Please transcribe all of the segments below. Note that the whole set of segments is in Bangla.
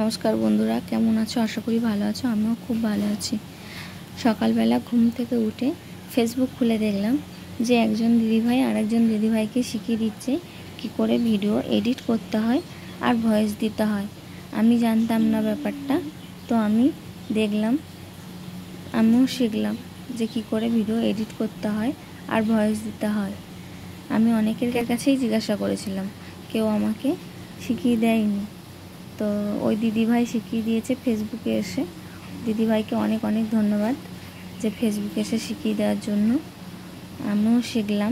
নমস্কার বন্ধুরা, কেমন আছো? আশা করি ভালো আছো। আমিও খুব ভালো আছি। সকালবেলা ঘুম থেকে উঠে ফেসবুক খুলে দেখলাম যে একজন দিদিভাই আরেকজন দিদিভাইকে শিখিয়ে দিচ্ছে কি করে ভিডিও এডিট করতে হয় আর ভয়েস দিতে হয়। আমি জানতাম না ব্যাপারটা, তো আমি দেখলাম, আমিও শিখলাম যে কি করে ভিডিও এডিট করতে হয় আর ভয়েস দিতে হয়। আমি অনেকের কাছেই জিজ্ঞাসা করেছিলাম, কেউ আমাকে শিখিয়ে দেয়নি। তো ওই দিদিভাই শিখিয়ে দিয়েছে ফেসবুকে এসে। দিদিভাইকে অনেক অনেক ধন্যবাদ যে ফেসবুকে এসে শিখিয়ে দেওয়ার জন্য। আমিও শিখলাম।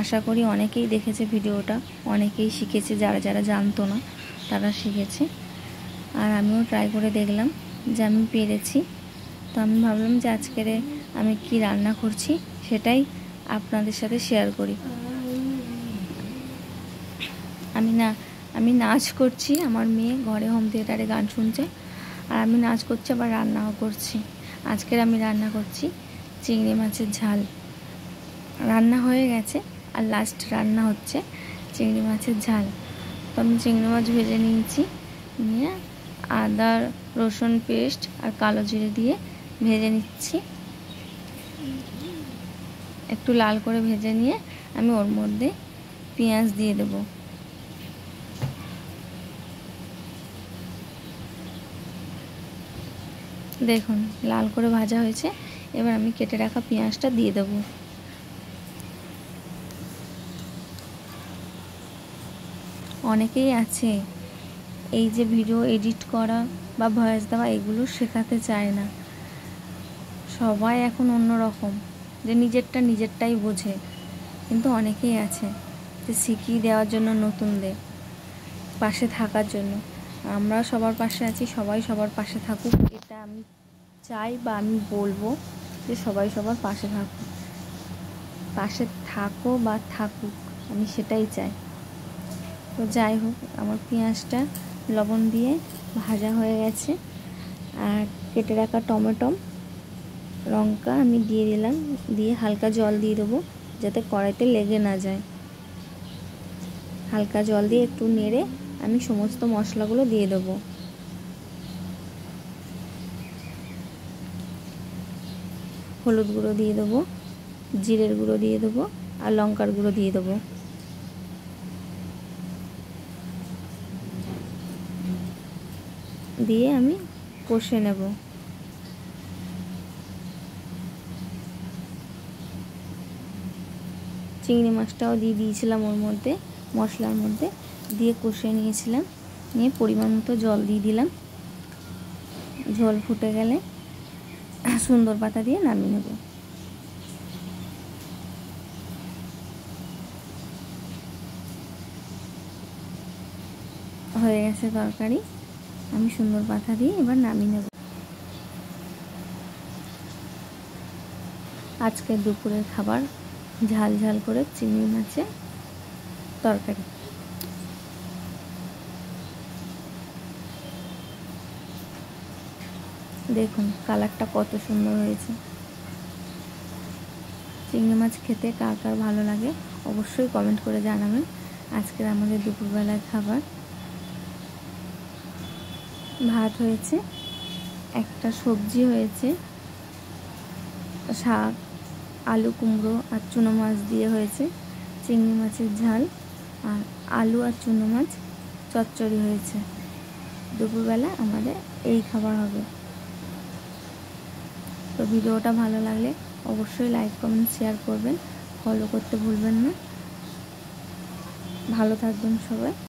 আশা করি অনেকেই দেখেছে ভিডিওটা, অনেকেই শিখেছে, যারা যারা জানতো না তারা শিখেছে। আর আমিও ট্রাই করে দেখলাম যে আমি পেরেছি। তো আমি ভাবলাম যে আজকের আমি কি রান্না করছি সেটাই আপনাদের সাথে শেয়ার করি। আমি নাচ করছি, আমার মেয়ে ঘরে হোম থিয়েটারে গান শুনছে, আর আমি নাচ করছি আবার রান্নাও করছি। আজকের আমি রান্না করছি চিংড়ি মাছের ঝাল। রান্না হয়ে গেছে, আর লাস্ট রান্না হচ্ছে চিংড়ি মাছের ঝাল। তো আমি চিংড়ি মাছ ভেজে নিয়েছি, নিয়ে আদা রসুন পেস্ট আর কালো জিরে দিয়ে ভেজে নিচ্ছি। একটু লাল করে ভেজে নিয়ে আমি ওর মধ্যে পেঁয়াজ দিয়ে দেবো। দেখুন লাল করে ভাজা হয়েছে। এবার আমি কেটে রাখা পেঁয়াজটা দিয়ে দেব। অনেকেই আছে এই যে ভিডিও এডিট করা বা ভয়েস দেওয়া এগুলো শেখাতে চায় না। সবাই এখন অন্যরকম, যে নিজেরটাই বোঝে। কিন্তু অনেকেই আছে যে শিখিয়ে দেওয়ার জন্য, নতুনদের পাশে থাকার জন্য। আমরা সবার পাশে আছি, সবাই সবার পাশে থাকুক, এটা আমি চাই বা আমি বলবো যে সবাই সবার পাশে থাকুক। পাশে থাকো বা থাকুক, আমি সেটাই চাই। তো যাই হোক, আমার পেঁয়াজটা লবণ দিয়ে ভাজা হয়ে গেছে। আর কেটে রাখা টমেটো, লঙ্কা আমি দিয়ে দিলাম, দিয়ে হালকা জল দিয়ে দেবো যাতে কড়াইতে লেগে না যায়। হালকা জল দিয়ে একটু নেড়ে আমি সমস্ত মশলাগুলো দিয়ে দেবো। হলুদ গুঁড়ো দিয়ে দেবো, জিরের গুঁড়ো দিয়ে দেবো, আর লঙ্কার গুঁড়ো দিয়ে দেবো। দিয়ে আমি কষে নেব। চিংড়ি মাছটাও দিয়ে দিয়েছিলাম ওর মধ্যে, মশলার মধ্যে দিয়ে কষে নিয়েছিলাম। নিয়ে পরিমাণ মতো জল দিয়ে দিলাম। ঝোল ফুটে গেলে সুন্দর পাতা দিয়ে নামিয়ে নেব। হয়ে গেছে তরকারি, আমি সুন্দর পাতা দিয়ে এবার নামিয়ে নেব। আজকের দুপুরের খাবার ঝাল ঝাল করে চিংড়ি মাছের তরকারি। দেখুন কালারটা কত সুন্দর হয়েছে। চিংড়ি মাছ খেতে কার কার ভালো লাগে অবশ্যই কমেন্ট করে জানাবেন। আজকের আমাদের দুপুরবেলার খাবার ভাত হয়েছে, একটা সবজি হয়েছে, শাক, আলু কুমড়ো আর চুনো মাছ দিয়ে হয়েছে, চিংড়ি মাছের ঝাল, আর আলু আর চুনো মাছ চচ্চড়ি হয়েছে। দুপুরবেলা আমাদের এই খাবার হবে। তো ভিডিওটা ভালো লাগলে অবশ্যই লাইক কমেন্ট শেয়ার করবেন, ফলো করতে ভুলবেন না। ভালো থাকবেন সবাই।